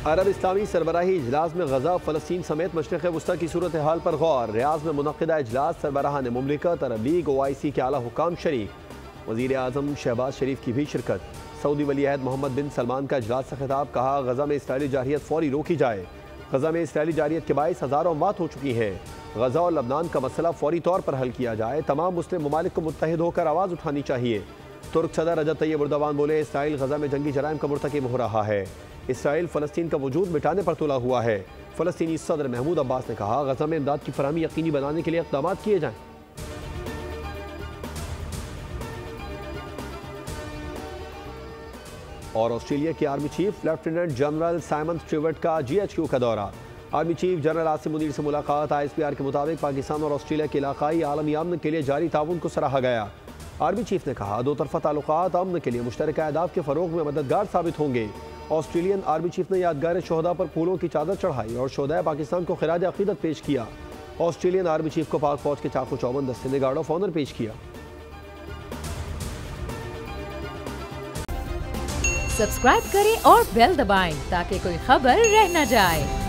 अरब इस्लामी सरबराही इजलास में गजा फ़लस्तीन समेत मशरिक़ वस्ता की सूरत हाल पर गौर। रियाज में मुनक़िदा इजलास सरबराहान मुमलिकत, अरब लीग, OIC के आला हुक्काम शरीक। वज़ीर आज़म शहबाज शरीफ की भी शिरकत। सऊदी वली अहद मोहम्मद बिन सलमान का इजलास से खिताब। कहा, गजा में इसराइली जारहियत फौरी रोकी जाए। गजा में इसराइली जारहियत के बाइस हज़ारों मौत हो चुकी हैं। गजा और लबनान का मसला फौरी तौर पर हल किया जाए। तमाम मुस्लिम ममालिक को मुत्तहिद होकर आवाज़ उठानी चाहिए। तुर्क सदर रजब तैयब एर्दोगान बोले, इसराइल गजा में जंगी जराइम का मुर्तकिब हो रहा है। इसराइल फ़लस्तीन का वजूद मिटाने पर तुला हुआ है। फ़लस्तीनी सदर महमूद अब्बास ने कहा, गजा में इमदाद की फरहमी यकीनी बनाने के लिए इक़दाम किए जाएँ। और ऑस्ट्रेलिया के army chief lieutenant general Simon Stewart का GHQ का दौरा। Army chief general Asim Munir से मुलाकात। ISPR के मुताबिक पाकिस्तान और ऑस्ट्रेलिया के इलाकाई आलमी अमन के लिए जारी ताउन को सराहा गया। आर्मी चीफ ने कहा, दो तरफ़ा ताल्लुकात अमन के लिए मुश्तरका अहदाफ के फ़रोग़ में मददगार साबित होंगे। ऑस्ट्रेलियन आर्मी चीफ ने यादगार शोहदा पर फूलों की चादर चढ़ाई और शोहदाए पाकिस्तान को खिराज अक़ीदत पेश किया। ऑस्ट्रेलियन आर्मी चीफ को पाक फौज के चाकू चौबंद दस्ते ने गार्ड ऑफ ऑनर पेश किया। सब्सक्राइब करें और बेल दबाएं ताकि कोई खबर रह न जाए।